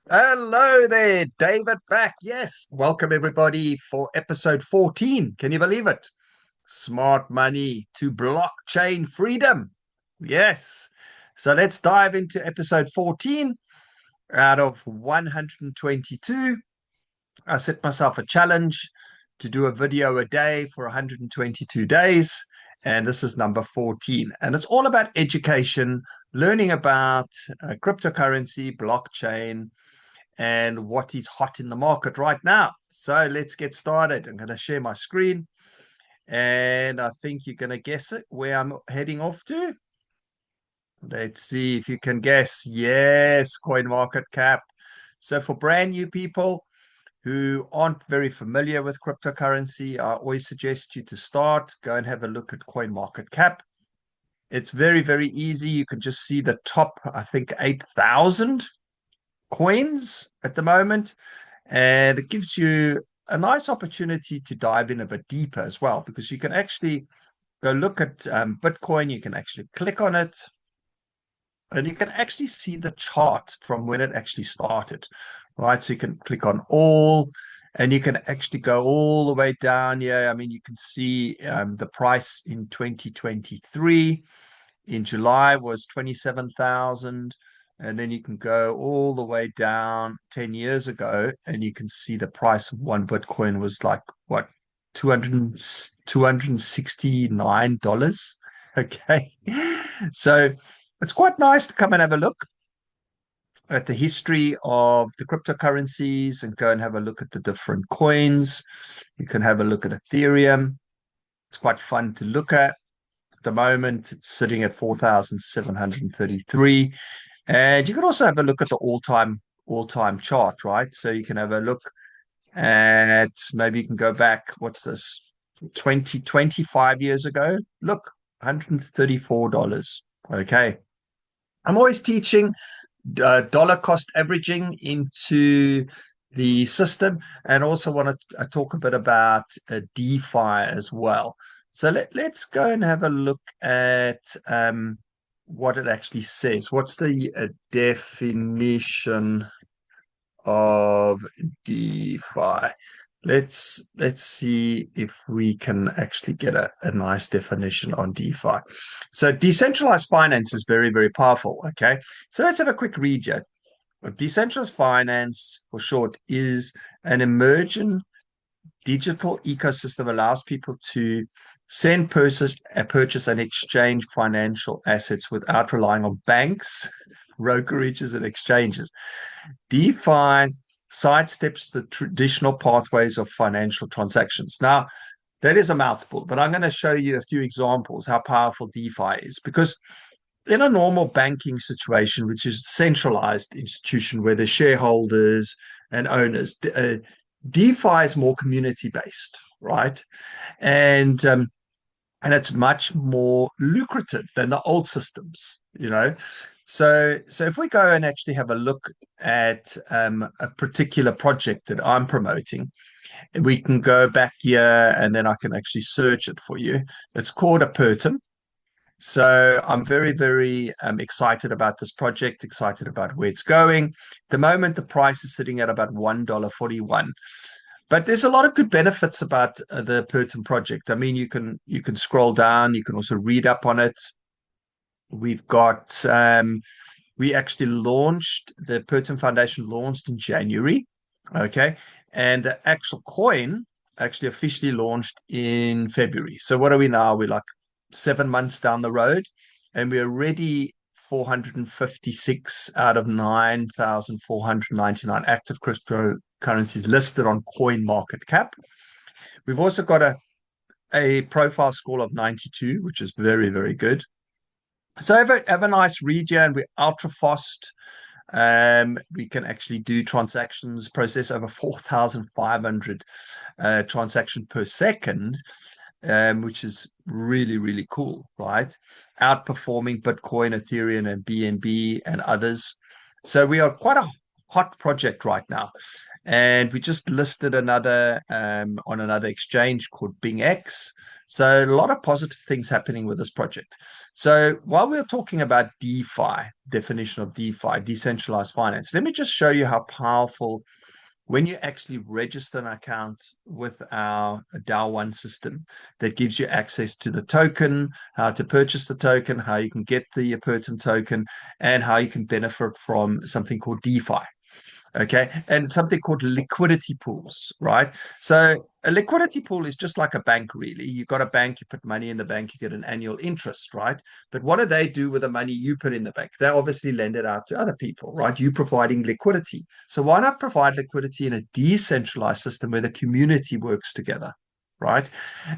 Hello there, David back. Yes, welcome everybody for episode 14. Can you believe it? Smart money to blockchain freedom. Yes. So let's dive into episode 14 out of 122. I set myself a challenge to do a video a day for 122 days. And this is number 14. And it's all about education, learning about cryptocurrency, blockchain, and what is hot in the market right now. So let's get started. I'm going to share my screen and I think you're going to guess it where I'm heading off to. Let's see if you can guess. Yes, CoinMarketCap. So for brand new people who aren't very familiar with cryptocurrency, I always suggest you to go and have a look at CoinMarketCap. It's very, very easy. You can just see the top, I think, 8,000 coins at the moment. And it gives you a nice opportunity to dive in a bit deeper as well, because you can actually go look at Bitcoin. You can actually click on it and you can actually see the chart from when it actually started, right? So you can click on all and you can actually go all the way down here. I mean, you can see the price in 2023 in July was 27,000. And then you can go all the way down 10 years ago and you can see the price of one Bitcoin was like, what, 269 dollars. Okay. So it's quite nice to come and have a look at the history of the cryptocurrencies and go and have a look at the different coins. You can have a look at Ethereum. It's quite fun to look at. At the moment, it's sitting at 4,733. And you can also have a look at the all-time chart, right? So you can have a look at, maybe you can go back, what's this, 25 years ago. Look, $134. Okay. I'm always teaching dollar cost averaging into the system, and also want to talk a bit about DeFi as well. So let's go and have a look at what it actually says. What's the definition of DeFi? Let's see if we can actually get a nice definition on DeFi. So decentralized finance is very, very powerful. Okay. So let's have a quick read here. Decentralized finance, for short, is an emerging digital ecosystem allows people to send, purchase and exchange financial assets without relying on banks, brokerages, and exchanges. DeFi sidesteps the traditional pathways of financial transactions. Now, that is a mouthful, but I'm going to show you a few examples how powerful DeFi is, because in a normal banking situation, which is a centralized institution where the shareholders and owners, DeFi is more community based, right? And it's much more lucrative than the old systems, you know. So if we go and actually have a look at a particular project that I'm promoting, we can go back here and then I can actually search it for you. It's called APTM. So I'm very, very excited about this project, excited about where it's going. At the moment, the price is sitting at about $1.41. But there's a lot of good benefits about the Perton project. I mean, you can scroll down, you can also read up on it. We've got we actually launched the Perton Foundation launched in January, okay, and the actual coin actually officially launched in February. So what are we now? We're like 7 months down the road, and we're already 456 out of 9,499 active cryptocurrencies listed on CoinMarketCap. We've also got a profile score of 92, which is very, very good. So have a nice read here, and we're ultra fast. We can actually do transactions, process over 4,500 transactions per second, which is really, really cool, right? Outperforming Bitcoin, Ethereum, and BNB and others. So we are quite a hot project right now. And we just listed another on another exchange called BingX. So a lot of positive things happening with this project. So while we're talking about DeFi, definition of DeFi, decentralized finance, let me just show you how powerful when you actually register an account with our DAO One system that gives you access to the token, how to purchase the token, how you can get the APTM token, and how you can benefit from something called DeFi. Okay. And something called liquidity pools, right? So a liquidity pool is just like a bank, really. You've got a bank, you put money in the bank, you get an annual interest, right? But what do they do with the money you put in the bank? They obviously lend it out to other people, right? You providing liquidity. So why not provide liquidity in a decentralized system where the community works together? Right.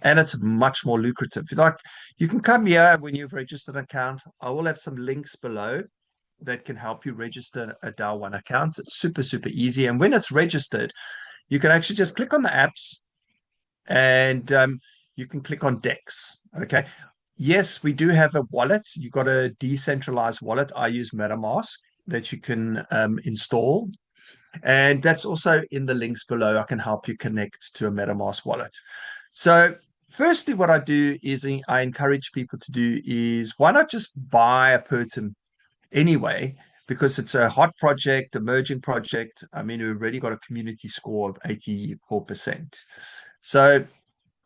And it's much more lucrative. Like you can come here when you've registered an account. I will have some links below that can help you register a DAO One account. It's super, super easy. And when it's registered, you can actually just click on the apps and you can click on DEX. Okay. Yes, we do have a wallet. You've got a decentralized wallet. I use MetaMask that you can install. And that's also in the links below. I can help you connect to a MetaMask wallet. So, firstly, what I do is I encourage people to do is why not just buy a Pertum anyway, because it's a hot project, emerging project. I mean, we've already got a community score of 84%. So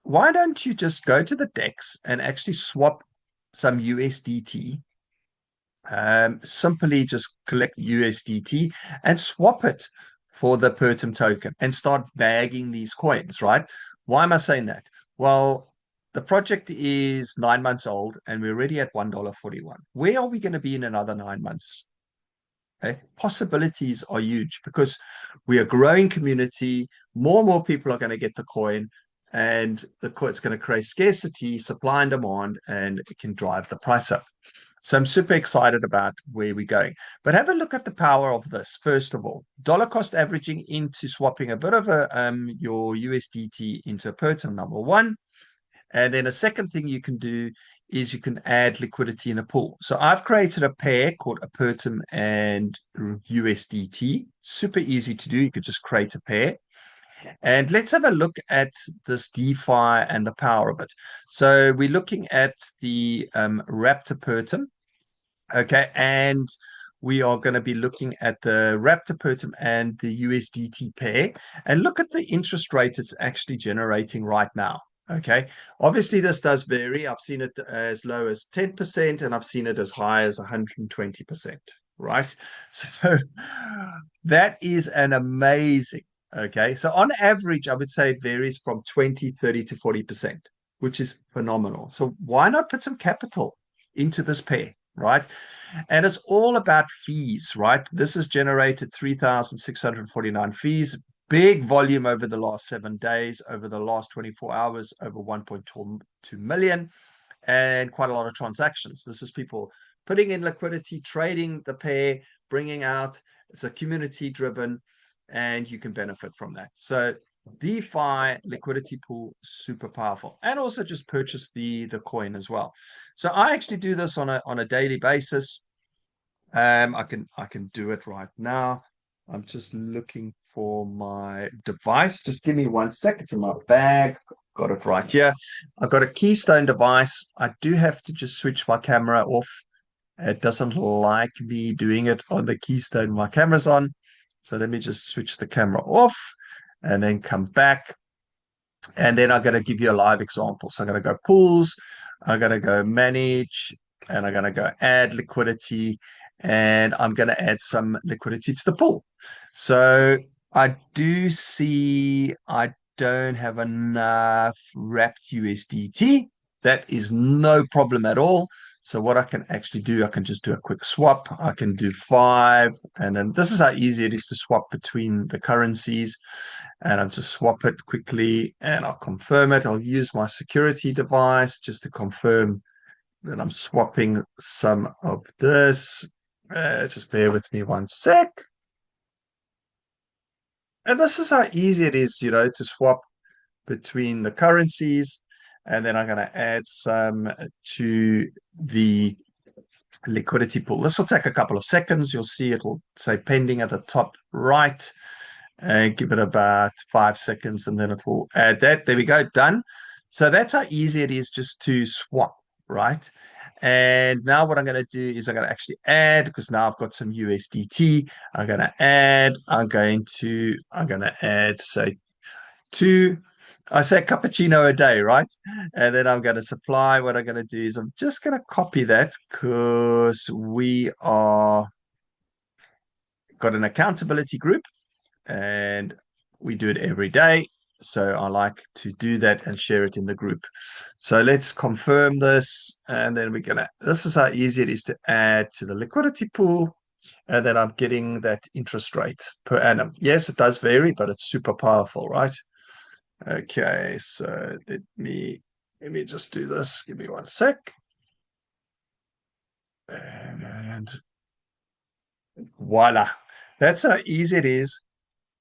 why don't you just go to the DEX and actually swap some USDT? Simply just collect USDT and swap it for the Pertum token and start bagging these coins, right? Why am I saying that? Well, the project is 9 months old and we're already at $1.41. Where are we going to be in another 9 months? Okay. Possibilities are huge because we are growing community. More and more people are going to get the coin, and the coin's going to create scarcity, supply and demand, and it can drive the price up. So I'm super excited about where we're going. But have a look at the power of this. First of all, dollar cost averaging into swapping a bit of your USDT into a Pertum, number one. And then a second thing you can do is you can add liquidity in a pool. So I've created a pair called Apertum and USDT. Super easy to do. You could just create a pair. And let's have a look at this DeFi and the power of it. So we're looking at the Raptor Pertum. Okay. And we are going to be looking at the Raptor Pertum and the USDT pair. And look at the interest rate it's actually generating right now. Okay. Obviously, this does vary. I've seen it as low as 10%, and I've seen it as high as 120%. Right. So that is an amazing. Okay. So on average, I would say it varies from 20, 30 to 40%, which is phenomenal. So why not put some capital into this pair? Right. And it's all about fees, right? This has generated 3,649 fees, big volume over the last 7 days, over the last 24 hours, over 1.2 million, and quite a lot of transactions. This is people putting in liquidity, trading the pair, bringing out. It's a community driven, and you can benefit from that. So DeFi liquidity pool, super powerful, and also just purchase the coin as well. So I actually do this on a daily basis. I can do it right now. I'm just looking for my device. Just give me 1 second. It's in my bag. Got it right here. I've got a Keystone device. I do have to just switch my camera off. It doesn't like me doing it on the Keystone. My camera's on. So let me just switch the camera off and then come back. And then I'm going to give you a live example. So I'm going to go pools. I'm going to go manage, and I'm going to go add liquidity, and I'm going to add some liquidity to the pool. So I do see I don't have enough wrapped USDT. That is no problem at all. So what I can actually do, I can just do a quick swap. I can do 5. And then this is how easy it is to swap between the currencies. And I'll just swap it quickly and I'll confirm it. I'll use my security device just to confirm that I'm swapping some of this. Just bear with me 1 sec. And this is how easy it is, to swap between the currencies. And then I'm going to add some to the liquidity pool. This will take a couple of seconds. You'll see it will say pending at the top right. Give it about 5 seconds and then it will add that. There we go, done. So that's how easy it is just to swap, right? And now what I'm going to do is I'm going to actually add, because now I've got some USDT. I'm going to add, I'm going to add, say, I say cappuccino a day, right? And then I'm going to supply. What I'm going to do is I'm just going to copy that because we are got an accountability group and we do it every day. So I like to do that and share it in the group. So let's confirm this. And then we're going to, this is how easy it is to add to the liquidity pool. And then I'm getting that interest rate per annum. Yes, it does vary, but it's super powerful, right? Okay, so let me just do this. Give me 1 sec. And voila. That's how easy it is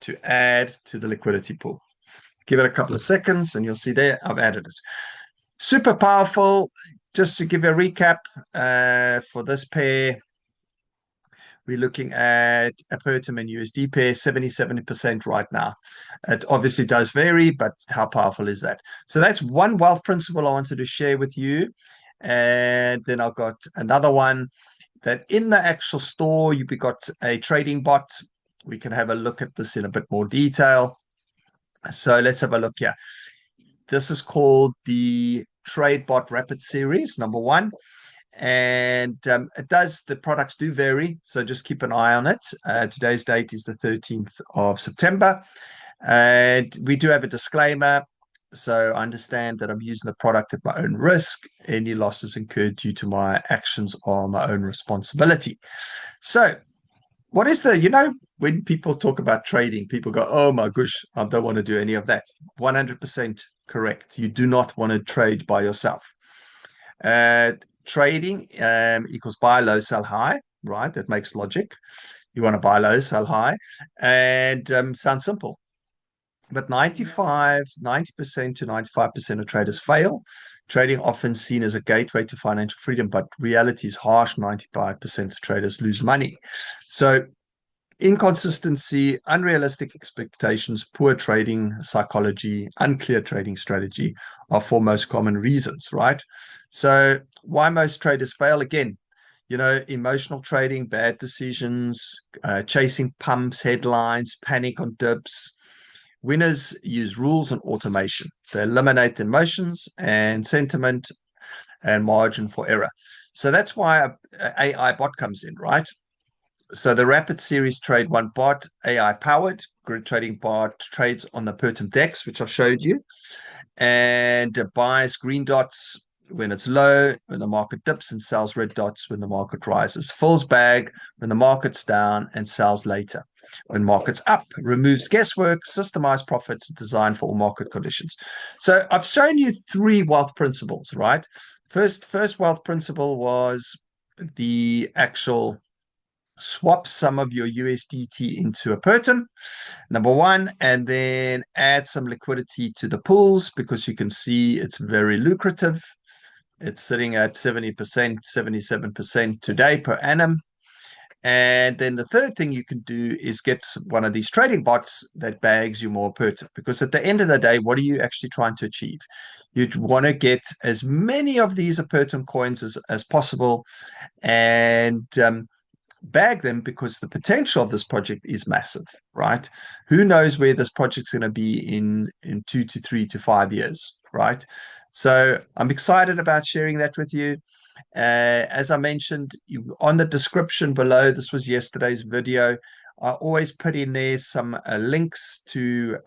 to add to the liquidity pool. Give it a couple of seconds and you'll see there I've added it. Super powerful. Just to give you a recap for this pair, we're looking at APTM and USD pair, 70% right now. It obviously does vary, but how powerful is that? So that's one wealth principle I wanted to share with you. And then I've got another one that in the actual store, you've got a trading bot. We can have a look at this in a bit more detail. So let's have a look here. This is called the TradeBot Rapid Series, number 1. And the products do vary, so just keep an eye on it. Today's date is the 13th of September. And we do have a disclaimer. So I understand that I'm using the product at my own risk. Any losses incurred due to my actions are my own responsibility. So what is when people talk about trading, people go, oh my gosh, I don't want to do any of that. 100% correct. You do not want to trade by yourself. Trading equals buy low, sell high, right? That makes logic. You want to buy low, sell high, and sounds simple. But 90% to 95% of traders fail. Trading often seen as a gateway to financial freedom, but reality is harsh. 95% of traders lose money. So inconsistency, unrealistic expectations, poor trading psychology, unclear trading strategy are four most common reasons, right? So why most traders fail? Again, emotional trading, bad decisions, chasing pumps, headlines, panic on dips. Winners use rules and automation. They eliminate emotions and sentiment and margin for error. So that's why an AI bot comes in, right? So the Rapid Series Trade 1 bot, AI-powered grid trading bot, trades on the APTM DEX, which I showed you, and buys green dots when it's low, when the market dips, and sells red dots when the market rises. Fills bag when the market's down and sells later when market's up. Removes guesswork, systemized profits, designed for all market conditions. So I've shown you 3 wealth principles, right? First wealth principle was the actual swap some of your USDT into APTM, number 1, and then add some liquidity to the pools because you can see it's very lucrative. It's sitting at 70%, 77% today per annum. And then the third thing you can do is get one of these trading bots that bags you more APTM, because at the end of the day, what are you actually trying to achieve? You'd want to get as many of these APTM coins as possible and bag them, because the potential of this project is massive, right? Who knows where this project's going to be in 2 to 3 to 5 years, right? So I'm excited about sharing that with you. As I mentioned on the description below, this was yesterday's video. I always put in there some links to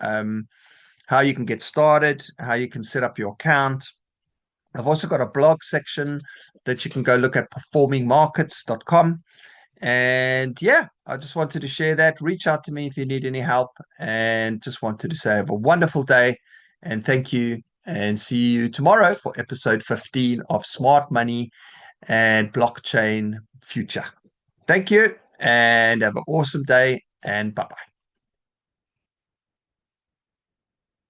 how you can get started, how you can set up your account. I've also got a blog section that you can go look at, performingmarkets.com. And yeah, I just wanted to share that. Reach out to me if you need any help, and just wanted to say have a wonderful day and thank you, and see you tomorrow for episode 15 of Smart Money and Blockchain Future. Thank you and have an awesome day, and bye-bye.